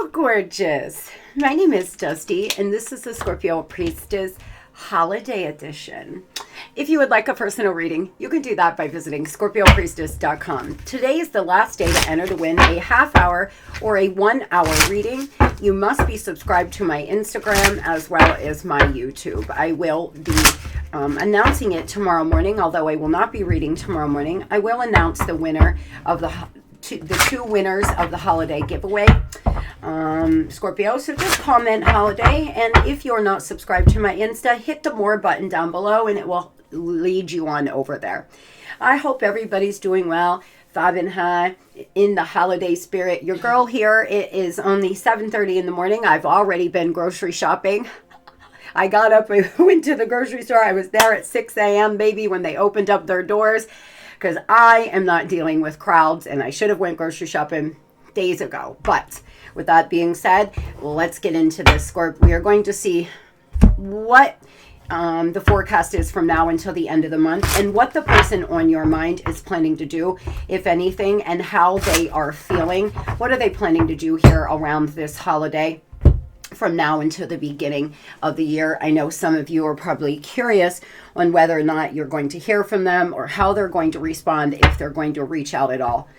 Hello, gorgeous. My name is Dusty, and this is the Scorpio Priestess Holiday Edition. If you would like a personal reading, you can do that by visiting ScorpioPriestess.com. Today is the last day to enter to win a half-hour or a 1-hour reading. You must be subscribed to my Instagram as well as my YouTube. I will be announcing it tomorrow morning, although I will not be reading tomorrow morning. I will announce the winner of the two winners of the holiday giveaway, Scorpio. So just comment holiday, and if you're not subscribed to my Insta, hit the more button down below and it will lead you on over there. I hope everybody's doing well, vibing high, in the holiday spirit. Your girl here, it is only 7:30 in the morning. I've already been grocery shopping. I got up, I went to the grocery store. I was there at 6 a.m. baby when they opened up their doors, because I am not dealing with crowds, and I should have went grocery shopping days ago. But with that being said, let's get into this, Scorp. We are going to see what the forecast is from now until the end of the month, and what the person on your mind is planning to do, if anything, and how they are feeling. What are they planning to do here around this holiday from now until the beginning of the year? I know some of you are probably curious on whether or not you're going to hear from them or how they're going to respond, if they're going to reach out at all.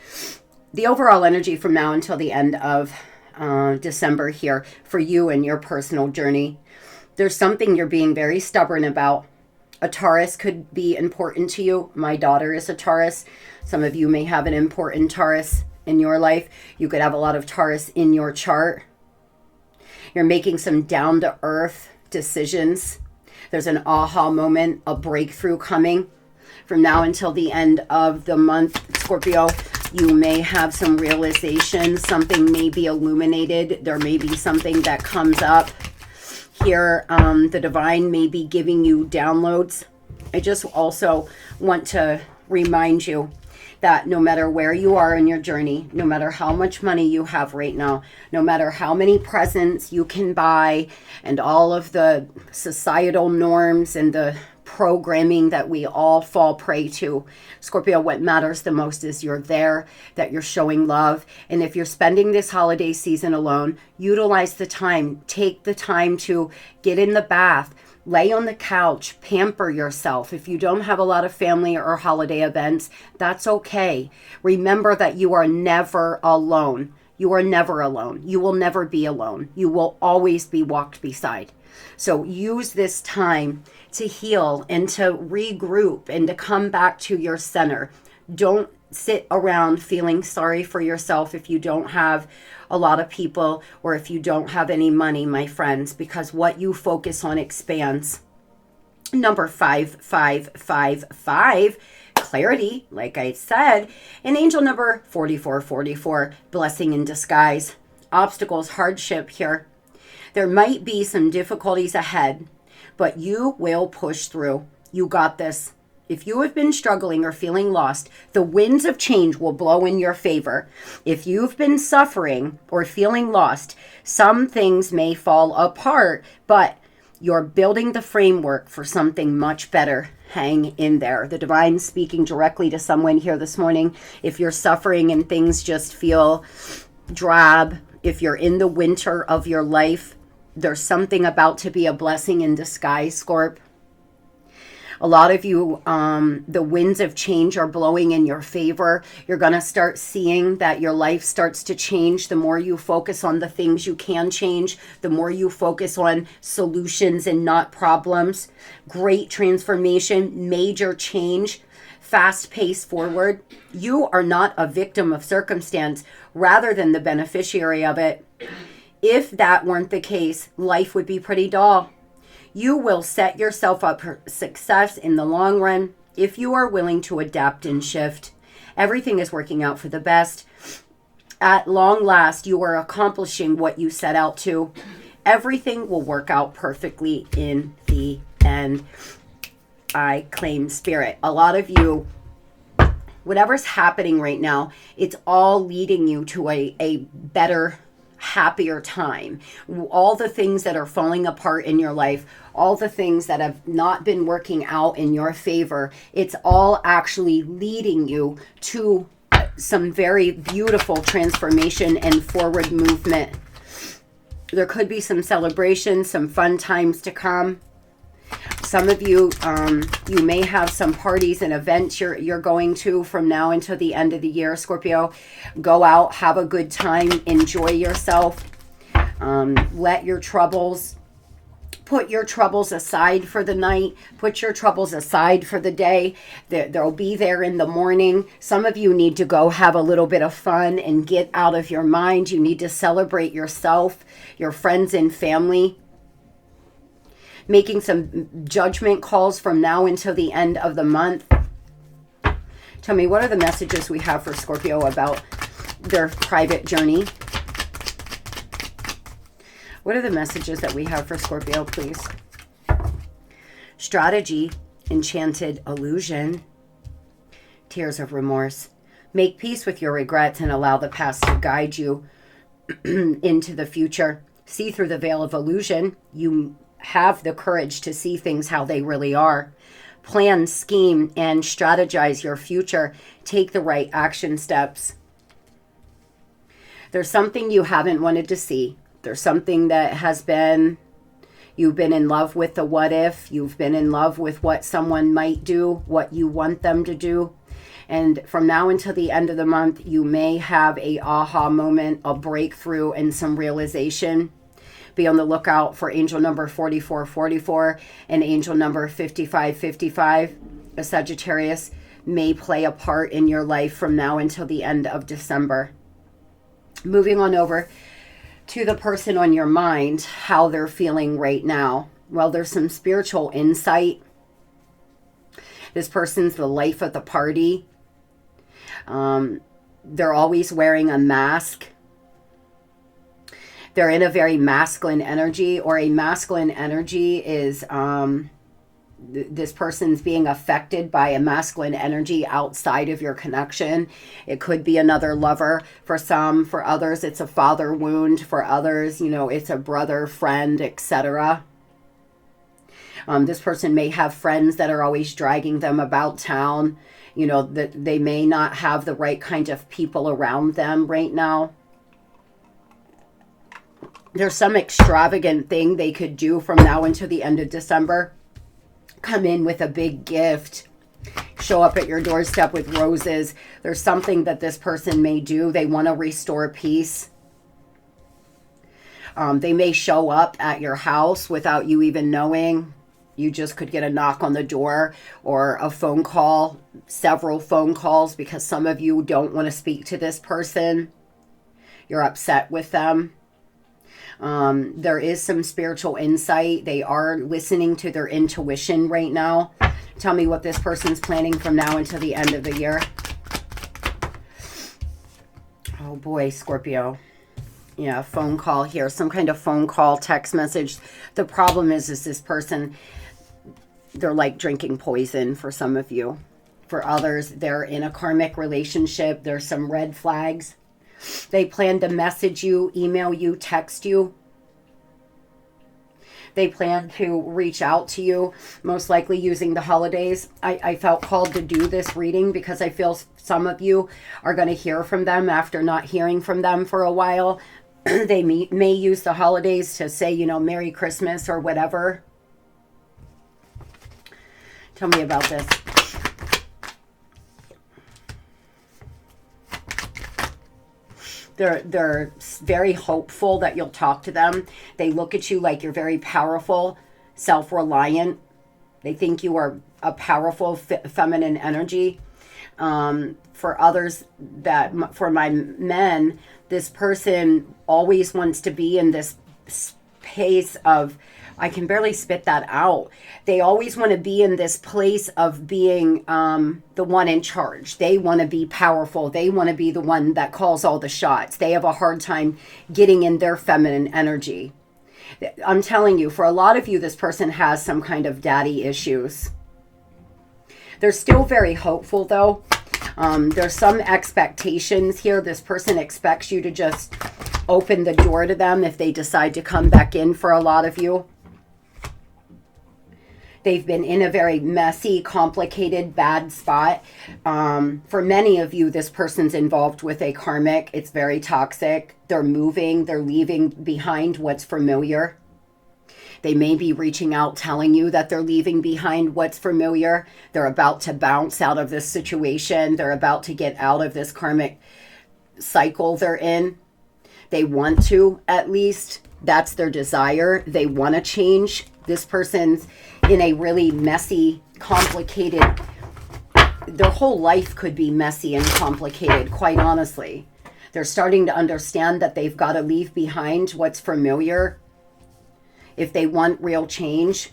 The overall energy from now until the end of December here for you and your personal journey. There's something you're being very stubborn about. A Taurus could be important to you. My daughter is a Taurus. Some of you may have an important Taurus in your life. You could have a lot of Taurus in your chart. You're making some down-to-earth decisions. There's an aha moment, a breakthrough coming. From now until the end of the month, Scorpio, you may have some realizations. Something may be illuminated. There may be something that comes up here. The divine may be giving you downloads. I just also want to remind you that no matter where you are in your journey, no matter how much money you have right now, no matter how many presents you can buy, and all of the societal norms and the programming that we all fall prey to, Scorpio, what matters the most is you're there, that you're showing love. And if you're spending this holiday season alone, utilize the time. Take the time to get in the bath, lay on the couch, pamper yourself. If you don't have a lot of family or holiday events, that's okay. Remember that you are never alone. You are never alone. You will never be alone. You will always be walked beside. So use this time to heal and to regroup and to come back to your center. Don't sit around feeling sorry for yourself if you don't have a lot of people or if you don't have any money, my friends, because what you focus on expands. Number 555, clarity, like I said, and angel number 4444, blessing in disguise. Obstacles, hardship here. There might be some difficulties ahead, but you will push through. You got this. If you have been struggling or feeling lost, the winds of change will blow in your favor. If you've been suffering or feeling lost, some things may fall apart, but you're building the framework for something much better. Hang in there. The divine speaking directly to someone here this morning. If you're suffering and things just feel drab, if you're in the winter of your life, there's something about to be a blessing in disguise, Scorp. A lot of you, the winds of change are blowing in your favor. You're going to start seeing that your life starts to change. The more you focus on the things you can change, the more you focus on solutions and not problems. Great transformation, major change, fast pace forward. You are not a victim of circumstance, rather than the beneficiary of it. If that weren't the case, life would be pretty dull. You will set yourself up for success in the long run if you are willing to adapt and shift. Everything is working out for the best. At long last, you are accomplishing what you set out to. Everything will work out perfectly in the end. I claim spirit. A lot of you, whatever's happening right now, it's all leading you to a better, happier time. All the things that are falling apart in your life, all the things that have not been working out in your favor, it's all actually leading you to some very beautiful transformation and forward movement. There could be some celebrations, some fun times to come. Some of you, you may have some parties and events you're going to from now until the end of the year, Scorpio. Go out, have a good time, enjoy yourself. Let your troubles, put your troubles aside for the night. Put your troubles aside for the day. They'll be there in the morning. Some of you need to go have a little bit of fun and get out of your mind. You need to celebrate yourself, your friends and family. Making some judgment calls from now until the end of the month. Tell me, what are the messages we have for Scorpio about their private journey? What are the messages that we have for Scorpio, please? Strategy, enchanted illusion, tears of remorse. Make peace with your regrets and allow the past to guide you into the future. See through the veil of illusion. You have the courage to see things how they really are. Plan, scheme, and strategize your future. Take the right action steps. There's something you haven't wanted to see. There's something that has been, you've been in love with the what if. You've been in love with what someone might do, what you want them to do. And from now until the end of the month, you may have a aha moment, a breakthrough, and some realization. Be on the lookout for angel number 4444 and angel number 5555. A Sagittarius may play a part in your life from now until the end of December. Moving on over to the person on your mind, how they're feeling right now. Well, there's some spiritual insight. This person's the life of the party. They're always wearing a mask. They're in a very masculine energy, or a masculine energy is this person's being affected by a masculine energy outside of your connection. It could be another lover for some. For others, it's a father wound. For others, you know, it's a brother, friend, etc. This person may have friends that are always dragging them about town. You know, that they may not have the right kind of people around them right now. There's some extravagant thing they could do from now until the end of December. Come in with a big gift. Show up at your doorstep with roses. There's something that this person may do. They want to restore peace. They may show up at your house without you even knowing. You just could get a knock on the door or a phone call, several phone calls, because some of you don't want to speak to this person. You're upset with them. There is some spiritual insight. They are listening to their intuition right now. Tell me what this person's planning from now until the end of the year. Oh boy, Scorpio. Yeah, phone call here. Some kind of phone call, text message. The problem is this person, they're like drinking poison for some of you. For others, they're in a karmic relationship. There's some red flags. They plan to message you, email you, text you. They plan to reach out to you, most likely using the holidays. I felt called to do this reading because I feel some of you are going to hear from them after not hearing from them for a while. They may use the holidays to say, you know, Merry Christmas or whatever. Tell me about this. They're very hopeful that you'll talk to them. They look at you like you're very powerful, self-reliant. They think you are a powerful feminine energy. For others, for my men, this person always wants to be in this space of, I can barely spit that out. They always want to be in this place of being the one in charge. They want to be powerful. They want to be the one that calls all the shots. They have a hard time getting in their feminine energy. I'm telling you, for a lot of you, this person has some kind of daddy issues. They're still very hopeful, though. There's some expectations here. This person expects you to just open the door to them if they decide to come back in for a lot of you. They've been in a very messy, complicated, bad spot. For many of you, this person's involved with a karmic. It's very toxic. They're moving. They're leaving behind what's familiar. They may be reaching out, telling you that they're leaving behind what's familiar. They're about to bounce out of this situation. They're about to get out of this karmic cycle they're in. They want to, at least. That's their desire. They want to change. This person's in a really messy, complicated, their whole life could be messy and complicated, quite honestly. They're starting to understand that they've got to leave behind what's familiar if they want real change.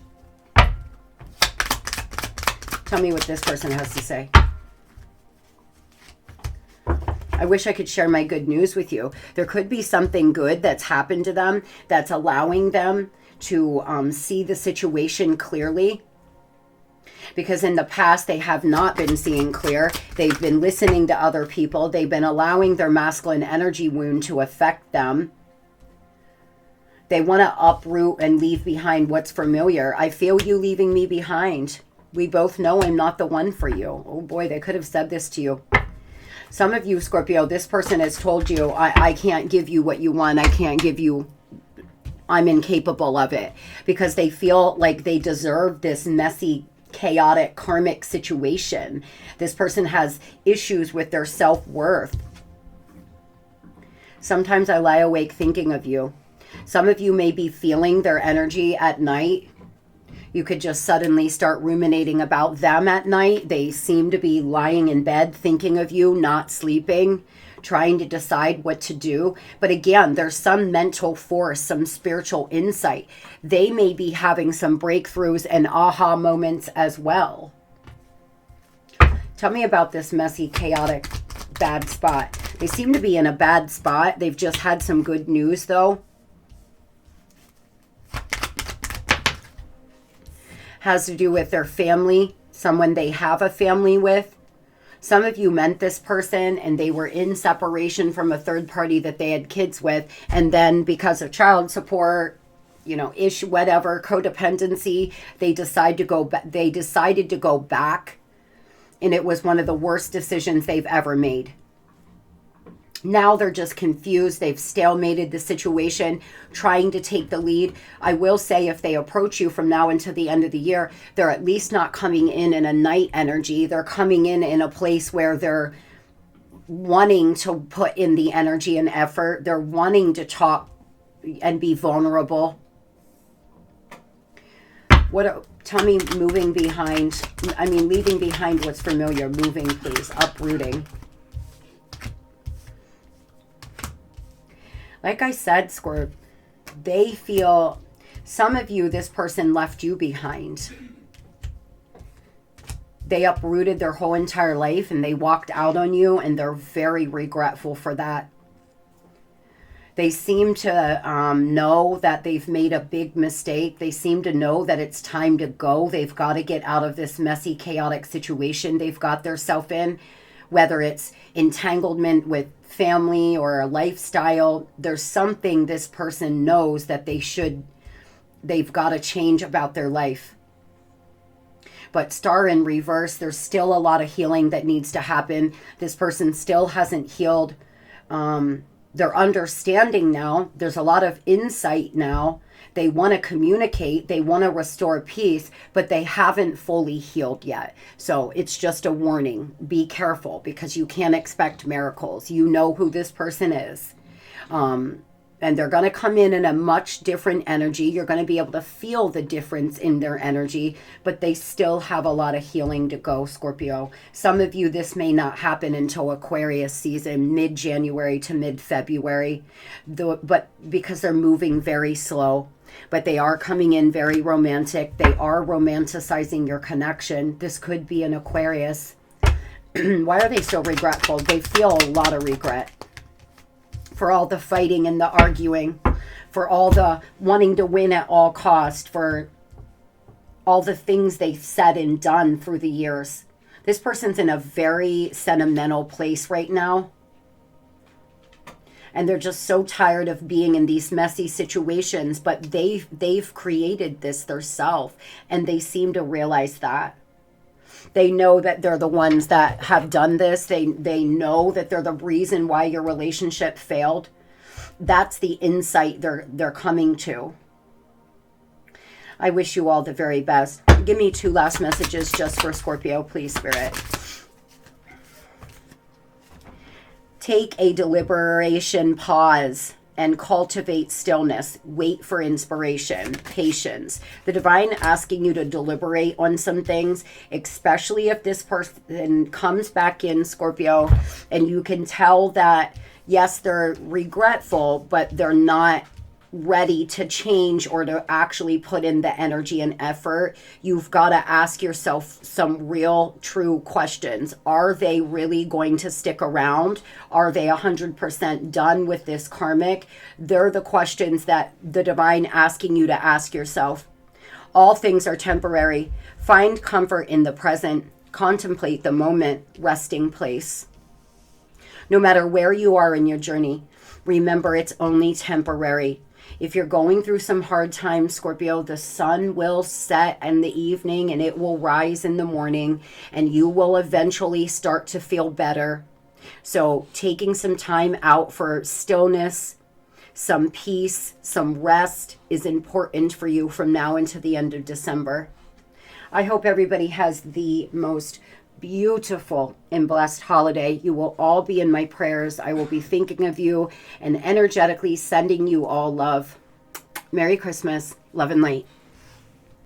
Tell me what this person has to say. I wish I could share my good news with you. There could be something good that's happened to them that's allowing them to see the situation clearly. Because in the past, they have not been seeing clear. They've been listening to other people. They've been allowing their masculine energy wound to affect them. They want to uproot and leave behind what's familiar. I feel you leaving me behind. We both know I'm not the one for you. Oh boy, they could have said this to you. Some of you, Scorpio, this person has told you, I can't give you what you want. I can't give you, I'm incapable of it. Because they feel like they deserve this messy, chaotic, karmic situation. This person has issues with their self-worth. Sometimes I lie awake thinking of you. Some of you may be feeling their energy at night. You could just suddenly start ruminating about them at night. They seem to be lying in bed thinking of you, not sleeping, trying to decide what to do. But again, there's some mental force, some spiritual insight. They may be having some breakthroughs and aha moments as well. Tell me about this messy, chaotic, bad spot. They seem to be in a bad spot. They've just had some good news though. Has to do with their family, someone they have a family with. Some of you met this person and they were in separation from a third party that they had kids with. And then because of child support, whatever, codependency, they decided to go back. And it was one of the worst decisions they've ever made. Now they're just confused. They've stalemated the situation, trying to take the lead. I will say if they approach you from now until the end of the year, they're at least not coming in a night energy. They're coming in a place where they're wanting to put in the energy and effort. They're wanting to talk and be vulnerable. Tell me leaving behind what's familiar. Moving, please. Uprooting. Like I said, Scorp, they feel, some of you, this person left you behind. They uprooted their whole entire life and they walked out on you, and they're very regretful for that. They seem to know that they've made a big mistake. They seem to know that it's time to go. They've got to get out of this messy, chaotic situation they've got themselves in, whether it's entanglement with family or a lifestyle. There's something this person knows that they've got to change about their life. But Star in reverse, there's still a lot of healing that needs to happen. This person still hasn't healed. They're understanding now. There's a lot of insight now. They want to communicate. They want to restore peace, but they haven't fully healed yet. So it's just a warning. Be careful, because you can't expect miracles. You know who this person is. And they're going to come in a much different energy. You're going to be able to feel the difference in their energy, but they still have a lot of healing to go, Scorpio. Some of you, this may not happen until Aquarius season, mid-January to mid-February, but because they're moving very slow. But they are coming in very romantic. They are romanticizing your connection. This could be an Aquarius. Why are they so regretful? They feel a lot of regret for all the fighting and the arguing, for all the wanting to win at all cost, for all the things they've said and done through the years. This person's in a very sentimental place right now. and they're just so tired of being in these messy situations, but they've created this themselves, and they seem to realize that. They know that they're the ones that have done this. They know that they're the reason why your relationship failed. That's the insight they're coming to. I wish you all the very best. Give me 2 last messages just for Scorpio, please, Spirit. Take a deliberation pause and cultivate stillness. Wait for inspiration, patience. The divine asking you to deliberate on some things, especially if this person comes back in, Scorpio, and you can tell that, yes, they're regretful, but they're not ready to change or to actually put in the energy and effort. You've got to ask yourself some real, true questions. Are they really going to stick around? Are they 100% done with this karmic? They're the questions that the divine asking you to ask yourself. All things are temporary. Find comfort in the present. Contemplate the moment, resting place. No matter where you are in your journey, remember it's only temporary. If you're going through some hard times, Scorpio, the sun will set in the evening and it will rise in the morning, and you will eventually start to feel better. So taking some time out for stillness, some peace, some rest is important for you from now into the end of December. I hope everybody has the most beautiful and blessed holiday. You will all be in my prayers. I will be thinking of you and energetically sending you all love. Merry Christmas. Love and light.